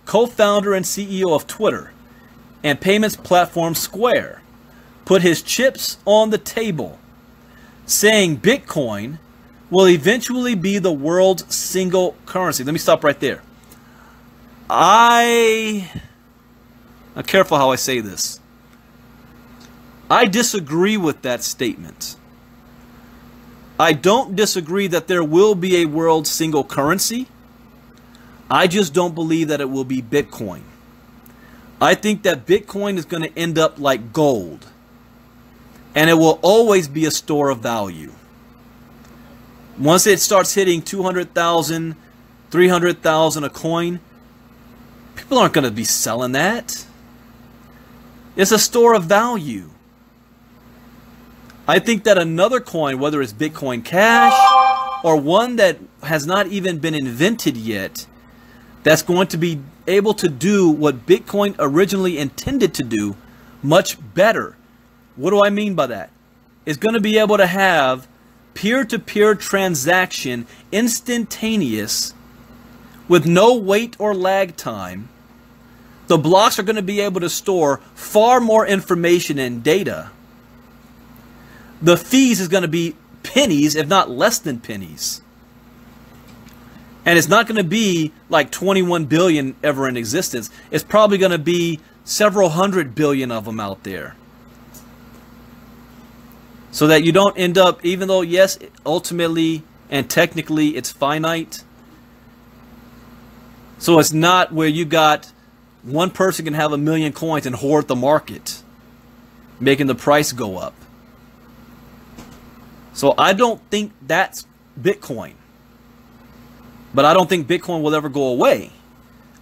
co-founder and CEO of Twitter and payments platform Square, put his chips on the table, saying Bitcoin will eventually be the world's single currency. Let me stop right there. I'm careful how I say this. I disagree with that statement. I don't disagree that there will be a world single currency. I just don't believe that it will be Bitcoin. I think that Bitcoin is going to end up like gold. And it will always be a store of value. Once it starts hitting 200,000, 300,000 a coin, people aren't going to be selling that. It's a store of value. I think that another coin, whether it's Bitcoin Cash or one that has not even been invented yet, that's going to be able to do what Bitcoin originally intended to do much better. What do I mean by that? It's going to be able to have peer-to-peer transaction instantaneous with no wait or lag time. The blocks are going to be able to store far more information and data. The fees is going to be pennies, if not less than pennies. And it's not going to be like 21 billion ever in existence. It's probably going to be several hundred billion of them out there. So that you don't end up, even though, yes, ultimately and technically it's finite. So it's not where you got one person can have 1 million coins and hoard the market, making the price go up. So I don't think that's Bitcoin. But I don't think Bitcoin will ever go away.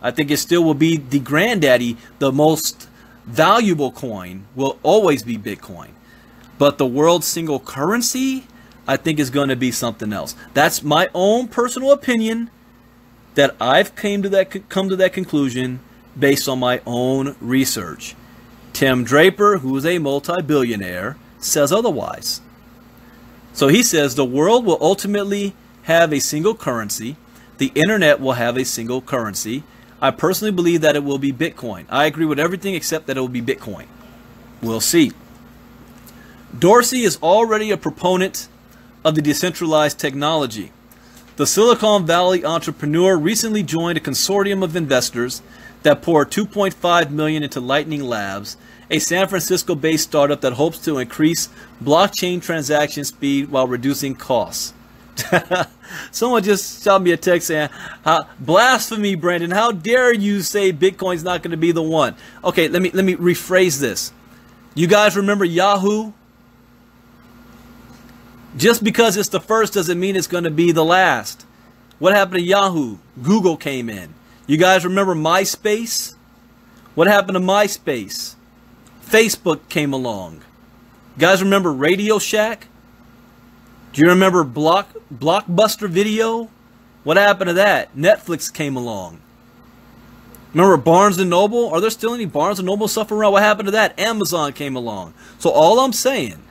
I think it still will be the granddaddy. The most valuable coin will always be Bitcoin. But the world's single currency, I think, is going to be something else. That's my own personal opinion, that I've come to that conclusion based on my own research. Tim Draper, who is a multi-billionaire, says otherwise. So he says the world will ultimately have a single currency. The internet will have a single currency. I personally believe that it will be Bitcoin. I agree with everything except that it will be Bitcoin. We'll see. Dorsey is already a proponent of the decentralized technology. The Silicon Valley entrepreneur recently joined a consortium of investors that poured $2.5 million into Lightning Labs, a San Francisco-based startup that hopes to increase blockchain transaction speed while reducing costs. Someone just shot me a text saying, blasphemy, Brandon. How dare you say Bitcoin's not going to be the one? Okay, let me rephrase this. You guys remember Yahoo? Just because it's the first doesn't mean it's going to be the last. What happened to Yahoo? Google came in. You guys remember MySpace? What happened to MySpace? Facebook came along. You guys remember Radio Shack? Do you remember Blockbuster Video? What happened to that? Netflix came along. Remember Barnes & Noble? Are there still any Barnes & Noble stuff around? What happened to that? Amazon came along. So all I'm saying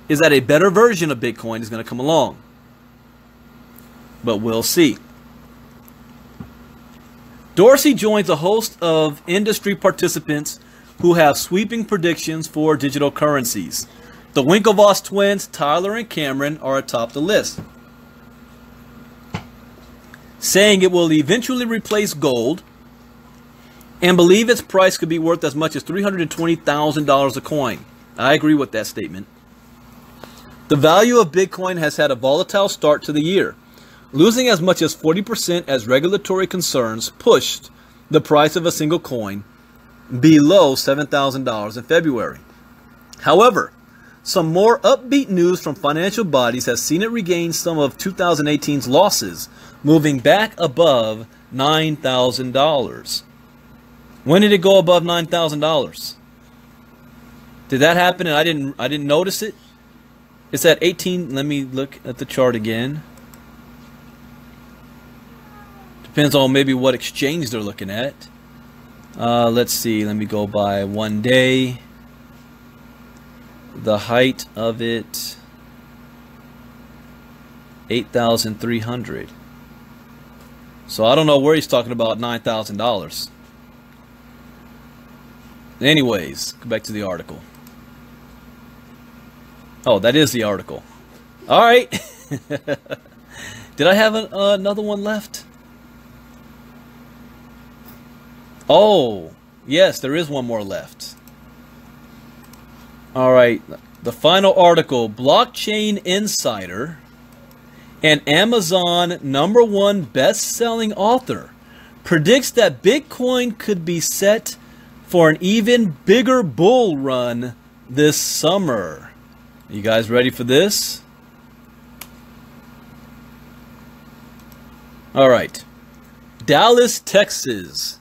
is that a better version of Bitcoin is going to come along. But we'll see. Dorsey joins a host of industry participants who have sweeping predictions for digital currencies. The Winklevoss twins, Tyler and Cameron, are atop the list, saying it will eventually replace gold and believe its price could be worth as much as $320,000 a coin. I agree with that statement. The value of Bitcoin has had a volatile start to the year, losing as much as 40% as regulatory concerns pushed the price of a single coin below $7,000 in February. However, some more upbeat news from financial bodies has seen it regain some of 2018's losses, moving back above $9,000. When did it go above $9,000? Did that happen and I didn't notice it? It's at 18. Let me look at the chart again. Depends on maybe what exchange they're looking at. Let's see. Let me go by 1 day. The height of it, 8,300. So I don't know where he's talking about $9,000. Anyways, go back to the article. Oh, that is the article. All right. Did I have another one left? Oh, yes, there is one more left. All right, the final article, Blockchain Insider, an Amazon #1 best-selling author, predicts that Bitcoin could be set for an even bigger bull run this summer. You guys ready for this? All right, Dallas, Texas.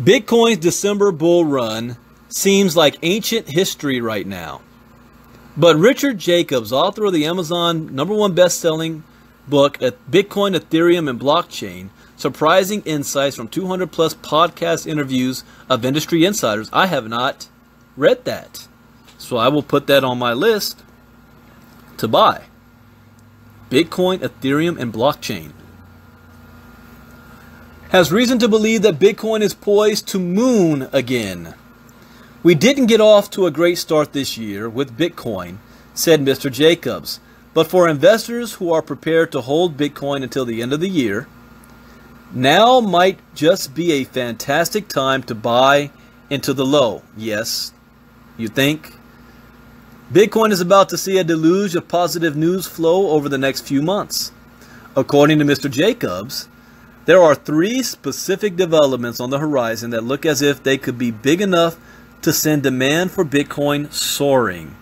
Bitcoin's December bull run seems like ancient history right now. But Richard Jacobs, author of the Amazon #1 best-selling book, Bitcoin, Ethereum, and Blockchain, surprising insights from 200 plus podcast interviews of industry insiders. I have not read that, so I will put that on my list to buy. Bitcoin, Ethereum, and Blockchain. Has reason to believe that Bitcoin is poised to moon again. We didn't get off to a great start this year with Bitcoin, said Mr. Jacobs. But for investors who are prepared to hold Bitcoin until the end of the year, now might just be a fantastic time to buy into the low. Yes, you think? Bitcoin is about to see a deluge of positive news flow over the next few months. According to Mr. Jacobs, there are 3 specific developments on the horizon that look as if they could be big enough to send demand for Bitcoin soaring,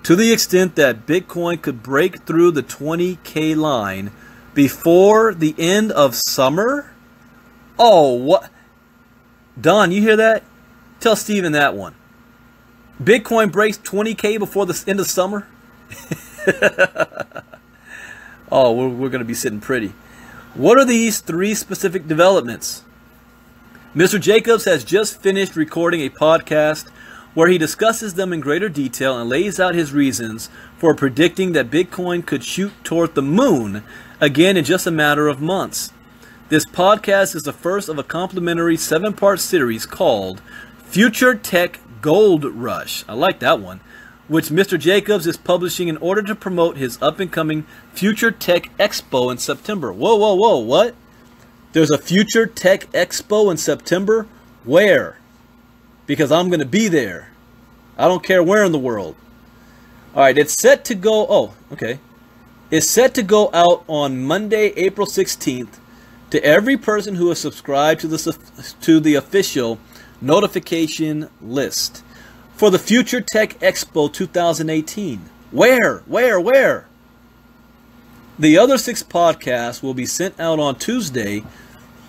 to the extent that Bitcoin could break through the 20K line before the end of summer. Oh, what? Don, you hear that? Tell Steven that one. Bitcoin breaks 20K before the end of summer? Oh, we're going to be sitting pretty. What are these 3 specific developments? Mr. Jacobs has just finished recording a podcast where he discusses them in greater detail and lays out his reasons for predicting that Bitcoin could shoot toward the moon again in just a matter of months. This podcast is the first of a complimentary 7-part series called Future Tech Gold Rush. I like that one. Which Mr. Jacobs is publishing in order to promote his up-and-coming Future Tech Expo in September. Whoa, whoa, whoa, what? There's a Future Tech Expo in September? Where? Because I'm going to be there. I don't care where in the world. Alright, it's set to go... Oh, okay. It's set to go out on Monday, April 16th to every person who is subscribed to the official notification list for the Future Tech Expo 2018. Where? The other 6 podcasts will be sent out on Tuesday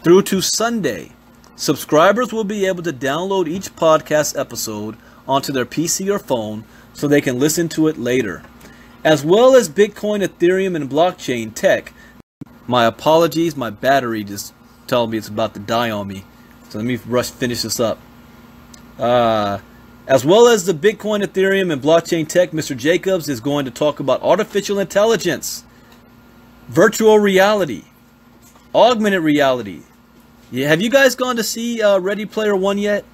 through to Sunday. Subscribers will be able to download each podcast episode onto their PC or phone so they can listen to it later. As well as Bitcoin, Ethereum, and blockchain tech. My apologies, my battery just told me it's about to die on me. So let me finish this up. As well as the Bitcoin, Ethereum, and blockchain tech, Mr. Jacobs is going to talk about artificial intelligence, virtual reality, augmented reality. Yeah, have you guys gone to see Ready Player One yet?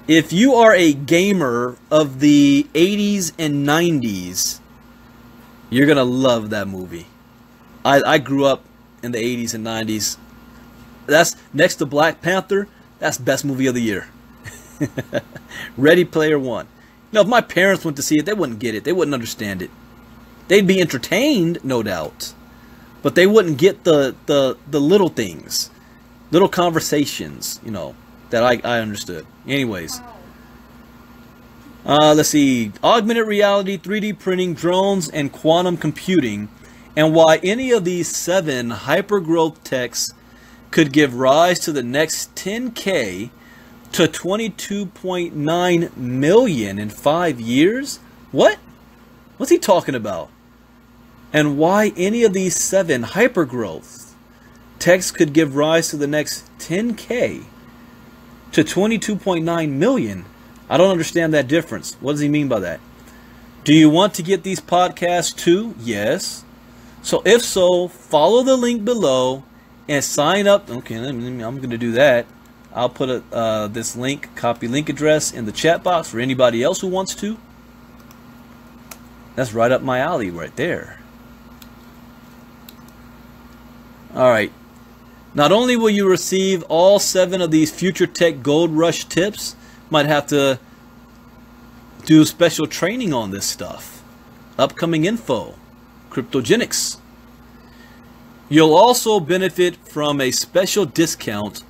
If you are a gamer of the 80s and 90s, you're going to love that movie. I grew up in the 80s and 90s. That's next to Black Panther. That's the best movie of the year. Ready Player One. Now, if my parents went to see it, they wouldn't get it. They wouldn't understand it. They'd be entertained, no doubt, but they wouldn't get the little things, little conversations, you know, that I understood. Anyways, let's see. Augmented reality, 3D printing, drones, and quantum computing, and why any of these 7 hyper-growth techs could give rise to the next 10K to 22.9 million in 5 years? What? What's he talking about? And why any of these 7 hypergrowth techs could give rise to the next 10K to 22.9 million? I don't understand that difference. What does he mean by that? Do you want to get these podcasts too? Yes. So if so, follow the link below and sign up. Okay, I'm going to do that. I'll put this link, copy link address in the chat box for anybody else who wants to. That's right up my alley right there. Alright. Not only will you receive all 7 of these Future Tech Gold Rush tips, might have to do special training on this stuff. Upcoming info. Cryptogenics. You'll also benefit from a special discount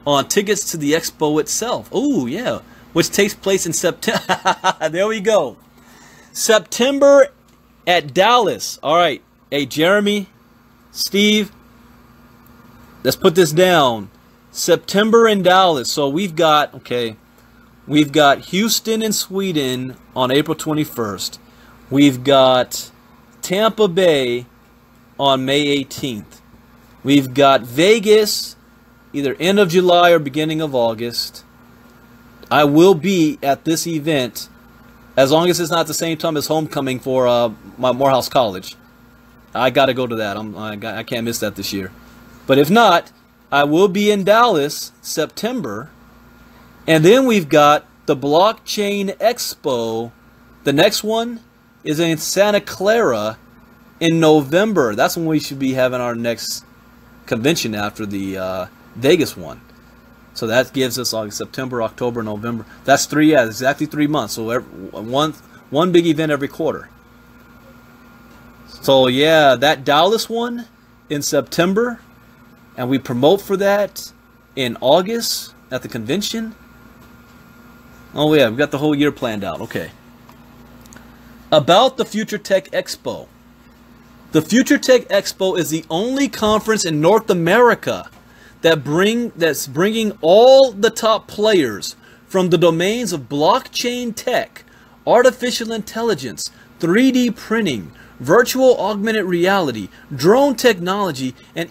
on tickets to the expo itself. Oh, yeah. Which takes place in September. There we go. September at Dallas. All right. Hey, Jeremy, Steve, let's put this down. September in Dallas. So we've got, okay, we've got Houston and Sweden on April 21st. We've got Tampa Bay on May 18th. We've got Vegas either end of July or beginning of August. I will be at this event as long as it's not the same time as homecoming for my Morehouse College. I got to go to that. I can't miss that this year. But if not, I will be in Dallas September. And then we've got the Blockchain Expo. The next one is in Santa Clara in November. That's when we should be having our next convention after the Vegas one. So that gives us August, September, October, November. That's exactly 3 months. So one big event every quarter. So yeah, that Dallas one in September, and we promote for that in August at the convention. Oh yeah, we've got the whole year planned out. Okay. About the Future Tech Expo. The Future Tech Expo is the only conference in North America that's bringing all the top players from the domains of blockchain tech, artificial intelligence, 3D printing, virtual augmented reality, drone technology, and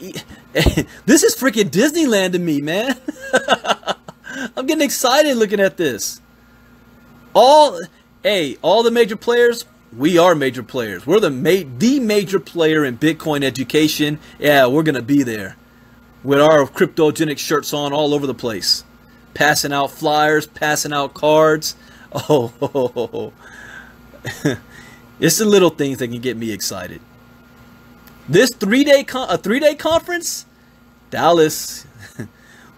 this is freaking Disneyland to me, man. I'm getting excited looking at this. All the major players, we are major players. We're the major player in Bitcoin education. Yeah, we're going to be there with our cryptogenic shirts on all over the place. Passing out flyers, passing out cards. Oh. It's the little things that can get me excited. This three-day conference, Dallas,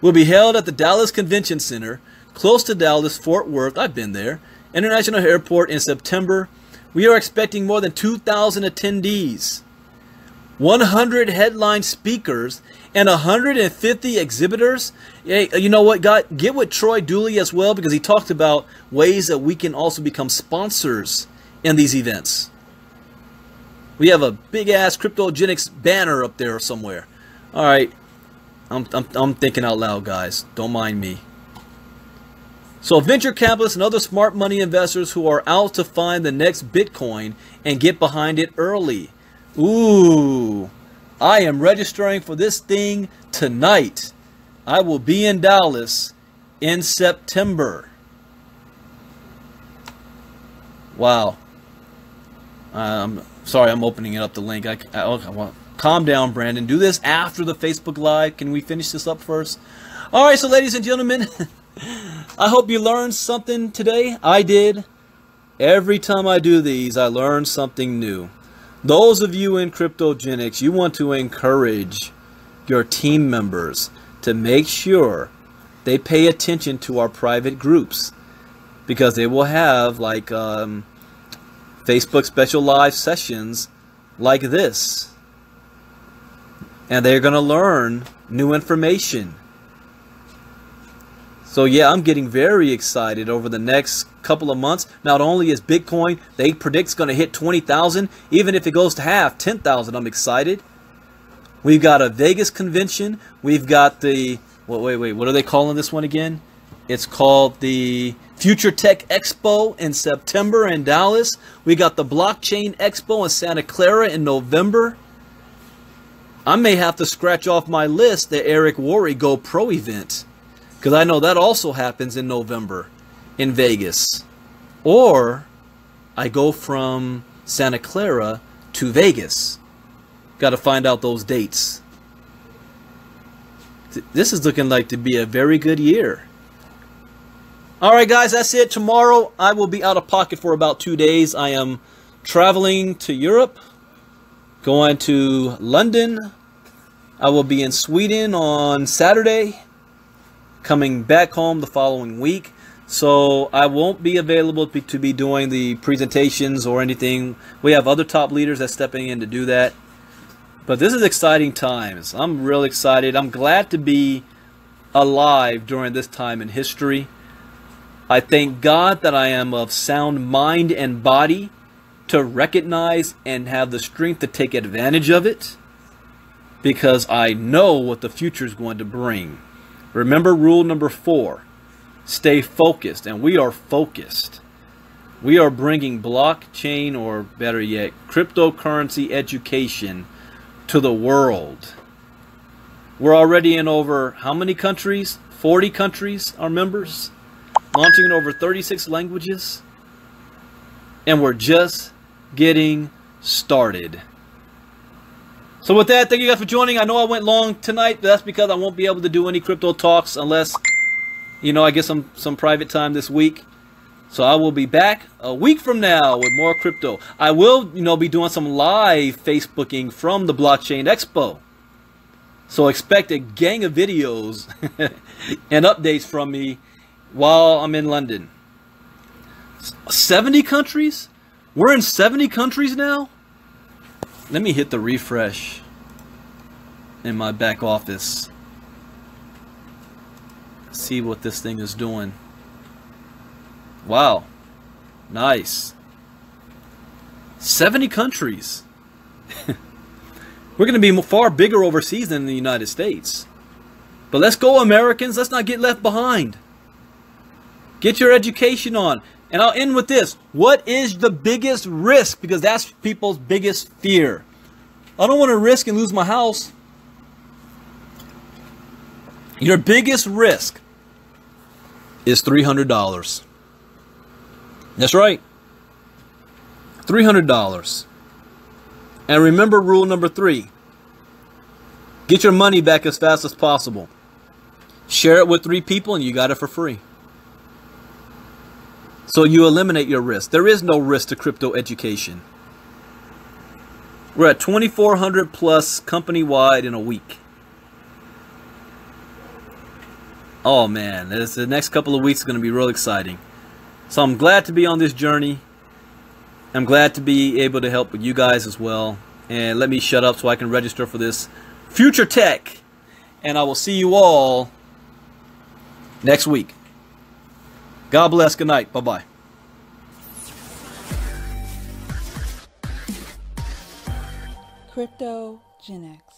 will be held at the Dallas Convention Center, close to Dallas, Fort Worth. I've been there. International Airport in September. We are expecting more than 2,000 attendees, 100 headline speakers, and 150 exhibitors. Hey, you know what, God? Get with Troy Dooley as well, because he talked about ways that we can also become sponsors in these events. We have a big-ass Cryptogenics banner up there somewhere. All right. I'm thinking out loud, guys. Don't mind me. So venture capitalists and other smart money investors who are out to find the next Bitcoin and get behind it early. Ooh, I am registering for this thing tonight. I will be in Dallas in September. Wow. Sorry, I'm opening up the link. I want calm down, Brandon. Do this after the Facebook Live. Can we finish this up first? All right, so ladies and gentlemen, I hope you learned something today. I did. Every time I do these, I learn something new. Those of you in Cryptogenics, you want to encourage your team members to make sure they pay attention to our private groups, because they will have like Facebook special live sessions like this, and they're going to learn new information. So yeah, I'm getting very excited over the next couple of months. Not only is Bitcoin, they predict it's going to hit 20,000, even if it goes to half, 10,000, I'm excited. We've got a Vegas convention. We've got the, wait, what are they calling this one again? It's called the Future Tech Expo in September in Dallas. We got the Blockchain Expo in Santa Clara in November. I may have to scratch off my list the Eric Worre Go Pro event, because I know that also happens in November in Vegas. Or I go from Santa Clara to Vegas. Got to find out those dates. This is looking like to be a very good year. Alright guys, that's it. Tomorrow I will be out of pocket for about 2 days. I am traveling to Europe, going to London. I will be in Sweden on Saturday, coming back home the following week. So I won't be available to be doing the presentations or anything. We have other top leaders that's stepping in to do that. But this is exciting times. I'm real excited. I'm glad to be alive during this time in history. I thank God that I am of sound mind and body to recognize and have the strength to take advantage of it, because I know what the future is going to bring. Remember rule number 4, stay focused, and we are focused. We are bringing blockchain, or better yet, cryptocurrency education to the world. We're already in over how many countries? 40 countries are members, launching in over 36 languages, and we're just getting started. So with that, thank you guys for joining. I know I went long tonight, but that's because I won't be able to do any crypto talks unless, you know, I get some private time this week. So I will be back a week from now with more crypto. I will, you know, be doing some live Facebooking from the Blockchain Expo. So expect a gang of videos and updates from me while I'm in London. 70 countries? We're in 70 countries now? Let me hit the refresh in my back office. See what this thing is doing. Wow. Nice. 70 countries. We're going to be far bigger overseas than in the United States. But let's go, Americans. Let's not get left behind. Get your education on. And I'll end with this. What is the biggest risk? Because that's people's biggest fear. I don't want to risk and lose my house. Your biggest risk is $300. That's right. $300. And remember rule number 3. Get your money back as fast as possible. Share it with 3 people and you got it for free. So you eliminate your risk. There is no risk to crypto education. We're at 2,400 plus company-wide in a week. Oh man, the next couple of weeks are going to be real exciting. So I'm glad to be on this journey. I'm glad to be able to help with you guys as well. And let me shut up so I can register for this Future Tech. And I will see you all next week. God bless. Good night. Bye-bye. Crypto Gen X.